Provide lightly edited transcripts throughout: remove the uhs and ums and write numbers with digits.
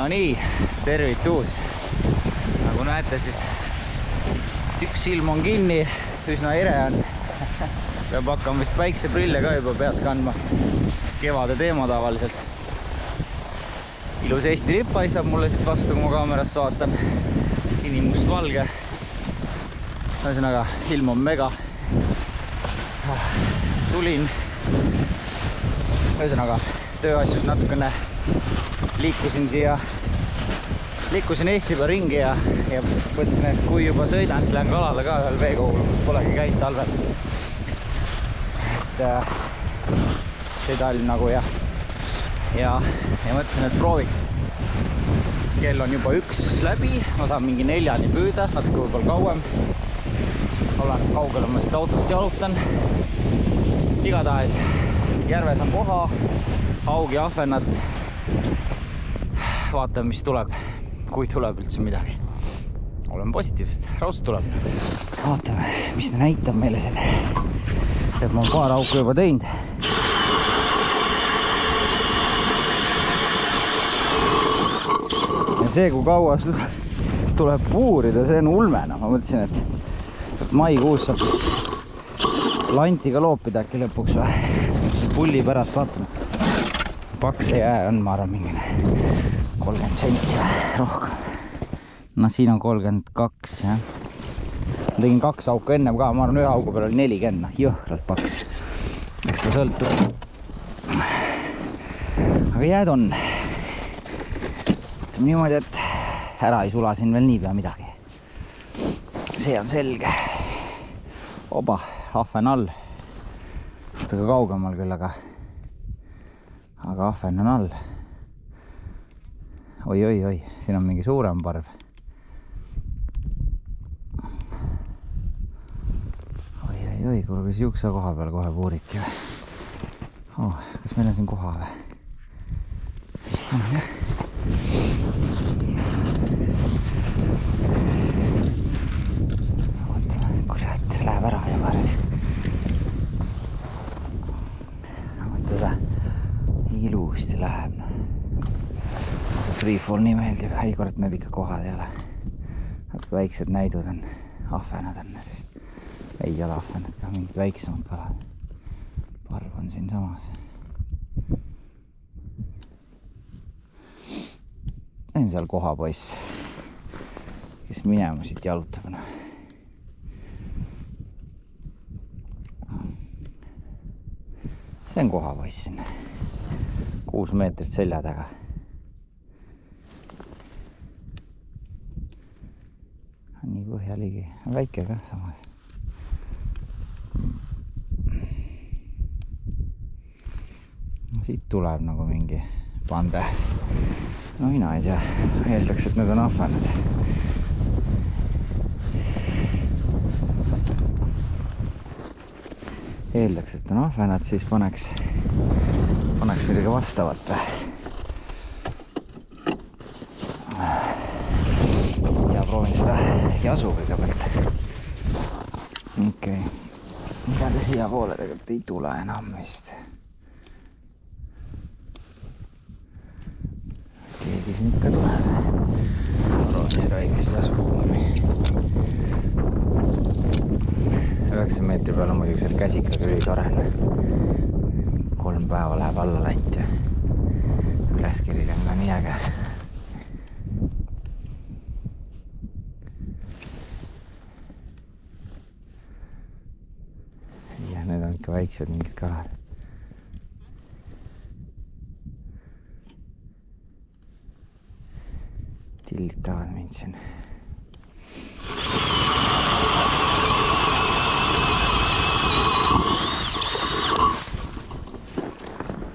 No nii, tervitus. Nagu näete, siis üks silm on kinni, üsna ere on. Peab hakkama vist päikseprille ka juba peas kandma. Kevade teema tavaliselt. Ilus Eesti lipp paistab mulle siit vastu, kui ma kaamerast vaatan. Sinimust-valge. Ühesõnaga, ilm on mega. Tulin. Ühesõnaga, tööasjus natukene liikusin Eesti peal ringi ja mõtlesin, et kui juba sõidan, siis lähen kalale ka ühel veekogul, kus polegi käinud talvel. Et seda oli nagu ja mõtlesin, et prooviks. Kell on juba 1 läbi, ma saan mingi 4-ni püüda, natuke võib-olla kauem. Olen kaugele, ma seda autost jalutan. Igatahes järves on koha, haugi, ahvenat. Vaatame, mis tuleb, kui tuleb üldse midagi. Olen positiivsed, raudselt tuleb. Vaatame, mis ta näitab meile siin. Et ma olen paar auku juba teinud. Ja see, kui kaua tuleb puurida, see on ulmena. Ma mõtlesin, et maikuus saab lantiga loopida äkki lõpuks või. Pulli pärast vaatame. Paks see jää on, ma arvan, mingine 30 senti rohkem. No siin on 32, jah. Ma tegin 2 auku ennem ka, ma arvan, ühe augu peal oli 40, jõhkralt paks. Eks ta sõltub. Aga jääd on. Ütleme niimoodi, et ära ei sula siin veel niipea midagi. See on selge. Oba, ahven all. Natuke kaugemal küll, aga ahven on all. Oi, siin on mingi suurem parv. Oi, kuule, kas juukse koha peal kohe puuriti või? Kas meil on siin koha või? Vist on, jah. Vaatame, kurat, läheb ära juba. Mõtle see, ilusti läheb. Freefall nii meeldib, ei kord need ikka kohad ei ole. Natuke väiksed näidud on, ahvenad on, sest ei ole ahvenad, ka mingid väiksemad kalad. Parv on siin samas. See on seal kohapoiss, kes minema siit jalutab. See on kohapoiss siin, 6 meetrit selja taga. Nii põhjaligi, väike ka samas. Siit tuleb nagu mingi pande. No mina ei tea, eeldaks, et need on ahvenad. Eeldaks, et on ahvenad, siis paneks midagi vastavat või. Proovin seda jasu kõigepealt. Okei. Mida ta siia poole tegelikult ei tule enam vist. Keegi siin ikka tuleb. Proovin seda väikest jasu kuumi. 9 meetri peal on muidugi seal käsikaga ülitore. 3 päeva läheb alla läinud ja üleskiril on ka nii äge. Need on ikka väiksed mingid kalad. Tillitavad mind siin.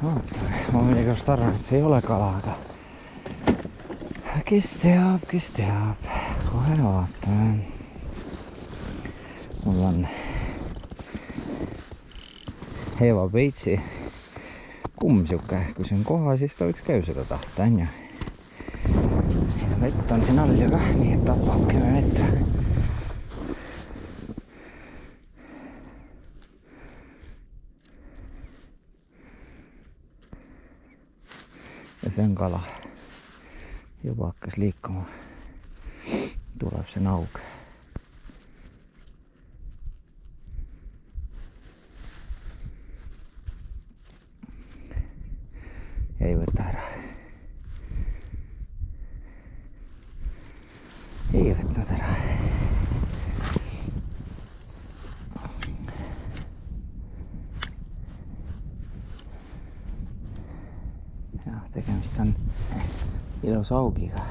Ootame, ma millegast arvan, et see ei ole kala, aga kes teab, kohe vaatame. Mul on Heva Peitsi kumm siuke, kui see on koha, siis ta võiks ka ju seda tahta, on ju. Vett on siin all ju ka, nii et tapab 10 meetri. Ja see on kala. juba hakkas liikuma. Tuleb see naug. Ja ei võta ära. Ei võtnud ära. Ja, tegemist on ilus augiga.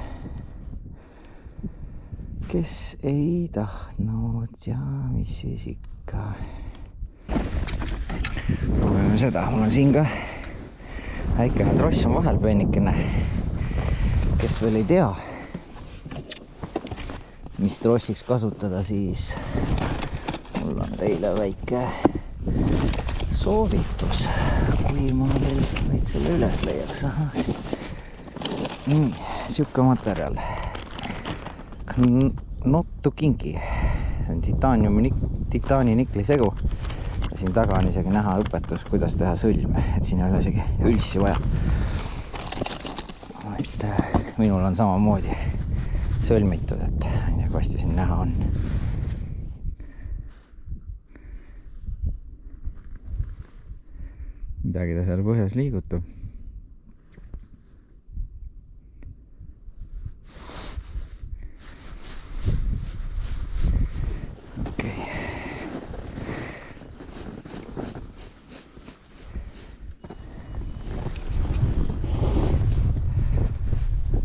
Kes ei tahtnud ja mis siis ikka. Proovime seda. Mul on siin ka väikene tross on vahel peenikene. Kes veel ei tea, mis trossiks kasutada, siis mul on teile väike soovitus, kui ma veel neid selle üles leiaks. Nii, siuke materjal. Nottu kinki. See on titaani nikli segu. Ja siin taga on isegi näha õpetus, kuidas teha sõlme. Et siin ei ole isegi ülsi vaja. Et minul on samamoodi sõlmitud, et kasti siin näha on. Midagi ta seal põhjas liigutub. Okei.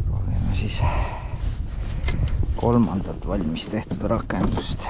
Proovime siis kolmandat valmis tehtud rakendust.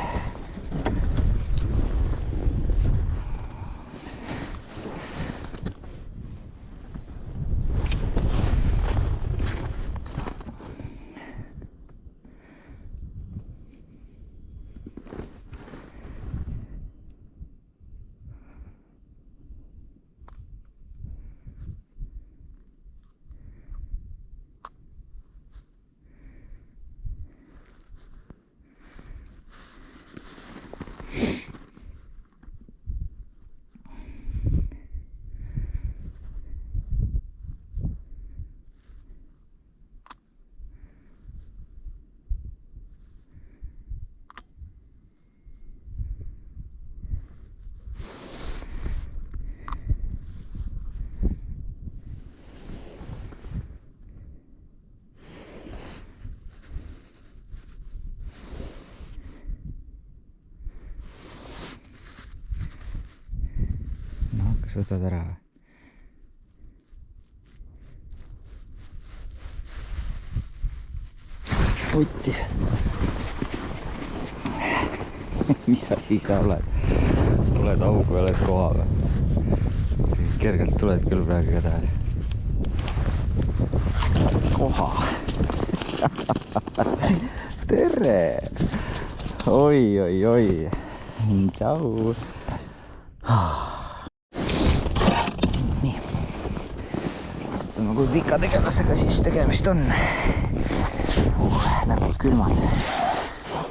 Kas võtad ära või? Võttis. Mis asi sa oled? Oled augu ja oled koha või? Kergelt tuled küll praegu ka tahad. Koha. Tere! Oi, oi, oi. Tšau. Nii. Vaatame, kui pika tegelasega siis tegemist on. Näpud külmad.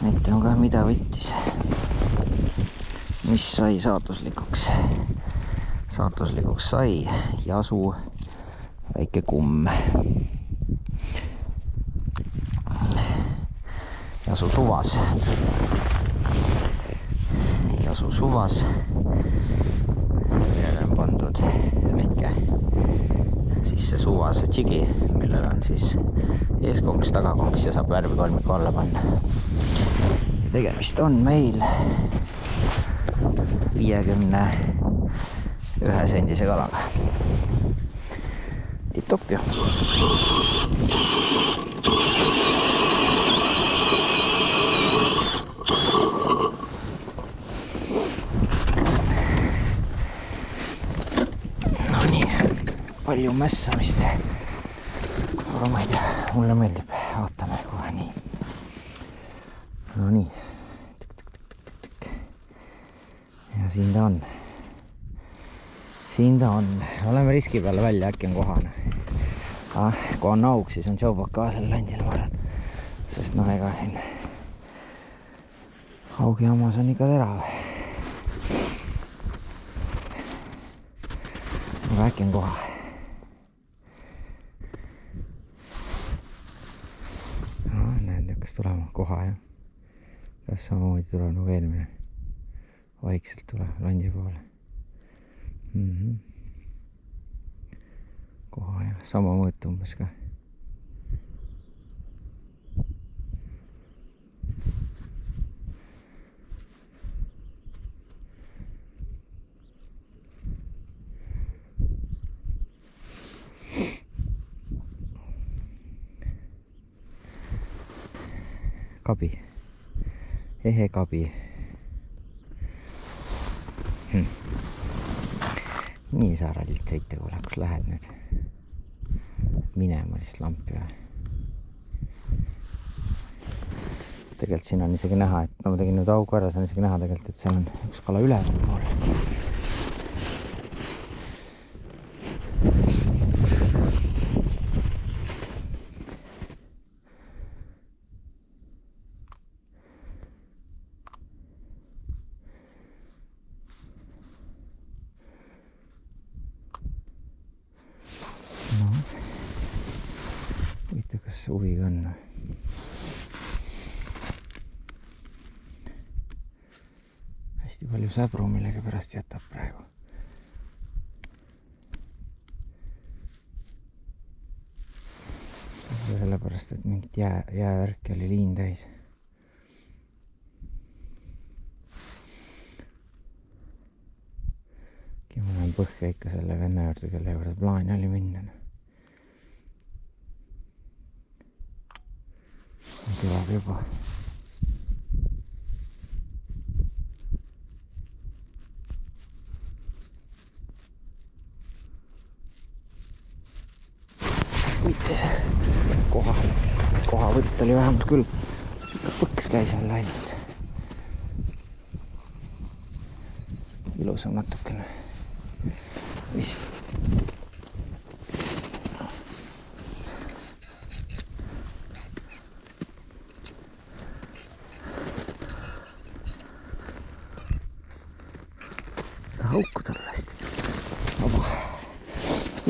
Näitame ka, mida võttis. Mis sai saatuslikuks? Saatuslikuks sai jasu väike kumm. Jasu suvas. Jasu suvas. Millele on pandud väike siis see suvase tšigi, millel on siis eeskonks, tagakonks ja saab värvikolmiku alla panna. Tegemist on meil 51 sendise kalaga. Tipp-topp ju. No nii, palju mässamist. Aga ma ei tea, mulle meeldib. Vaatame kohe nii. No nii. Ja siin ta on. Siin ta on. Oleme riski peale välja, äkki on kohane. Kui on aug, siis on tšaubak ka seal landil, ma arvan. Sest no ega siin augi hammas on ikka terav. Aga äkki on koha. hakkas tulema koha ja peab samamoodi tulema nagu eelmine. Vaikselt tuleb landi poole. Koha ja sama mõõt umbes ka. Kabi. Ehe kabi. Nii Saaralilt sõita, kuule, kus lähed nüüd? Minema lihtsalt lampi või? Tegelikult siin on isegi näha, et ma tegin nüüd augu ära, see on isegi näha tegelikult, et seal on üks kala üleval pool. Kas huviga on? Hästi palju säbru millega pärast jätab praegu. Sellepärast, et mingit jäävärki oli liin täis. Ma näen põhja ikka selle venna juurde, kelle juurde plaani oli minna. Tuleb juba. Kohavõtt oli vähemalt küll. Põks käis jälle ainult. Ilusam natukene. Vist. Hauku talle hästi.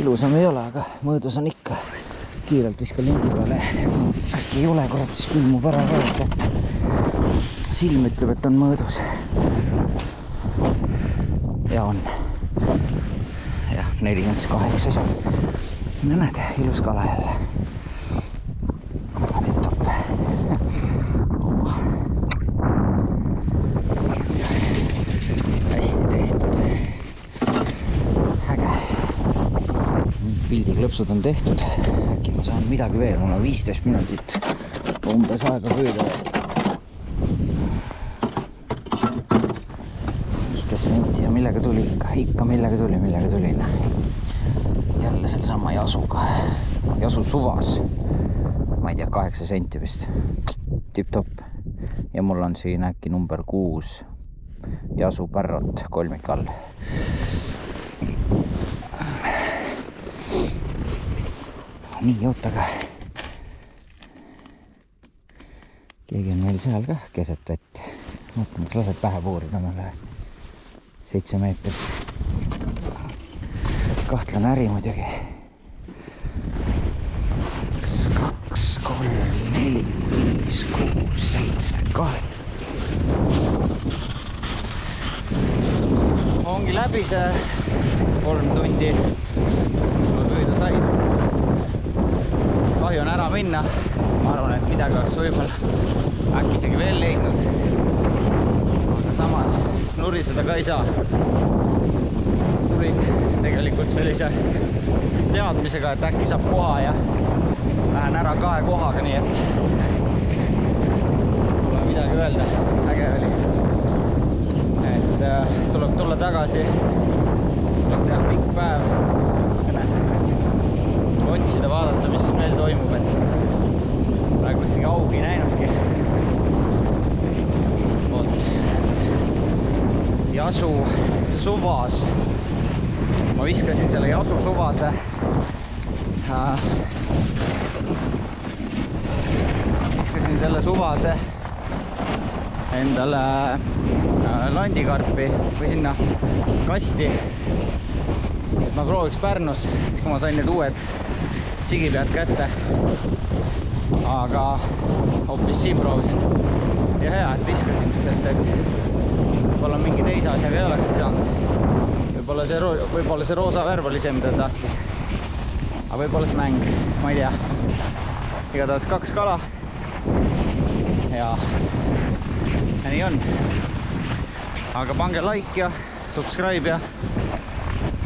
Ilusam ei ole, aga mõõdus on ikka. Kiirelt viskan lindi peale. Äkki ei ole, kurat, siis külmub ära ka. Silm ütleb, et on mõõdus. Ja on. Jah, 48 seal. Näed, ilus kala jälle. Tipp-topp. Hästi tehtud. Äge. Pildiklõpsud on tehtud. Äkki ma saan midagi veel. Mul on 15 minutit umbes aega püüda. 15 minti ja millega tuli ikka millega tuli. Jälle selle sama jasuga. Jasu suvas. Ma ei tea, 8 senti vist. Tipp-topp. Ja mul on siin äkki number 6 jasu pärrot kolmik all. Nii, ootaga. Keegi on meil seal ka keset vett. Mõtlen, et lased pähe puurida mulle 7 meetrit. Kahtlen äri muidugi. 1, 2, 3, 4, 5, 6, 7, 8. Ongi läbi see 3 tundi. Ma püüda sain. Kahju on ära minna. Ma arvan, et midagi oleks võib-olla äkki isegi veel leidnud. Aga samas nuriseda ka ei saa. Tulin tegelikult sellise teadmisega, et äkki saab koha ja lähen ära 2 kohaga, nii et pole midagi öelda. Äge oli. Et tuleb tulla tagasi. Tuleb teha pikk päev. Otsida, vaadata, mis siin veel toimub, et praegu ühtegi augi ei näinudki. Oot, et jasu suvas. Ma viskasin selle jasu suvase endale landikarpi või sinna kasti, et ma prooviks Pärnus, siis kui ma sain need uued tsigipead kätte. aga hoopis siin proovisin. ja hea, et viskasin, sest et võib-olla mingi teise asjaga ei oleks saanud. Võib-olla see roosa värv oli see, mida ta tahtis. aga võib-olla see mäng, ma ei tea. igatahes 2 kala ja nii on. aga pange like ja subscribe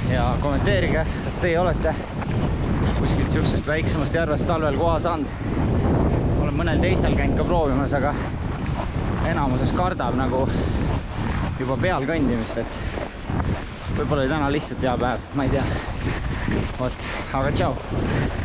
ja kommenteerige, kas teie olete kuskilt siuksest väiksemast järvest talvel koha saanud. olen mõnel teisel käinud ka proovimas, aga enamuses kardab nagu juba peal kõndimist, et võib-olla oli täna lihtsalt hea päev, ma ei tea. vot, aga tšau!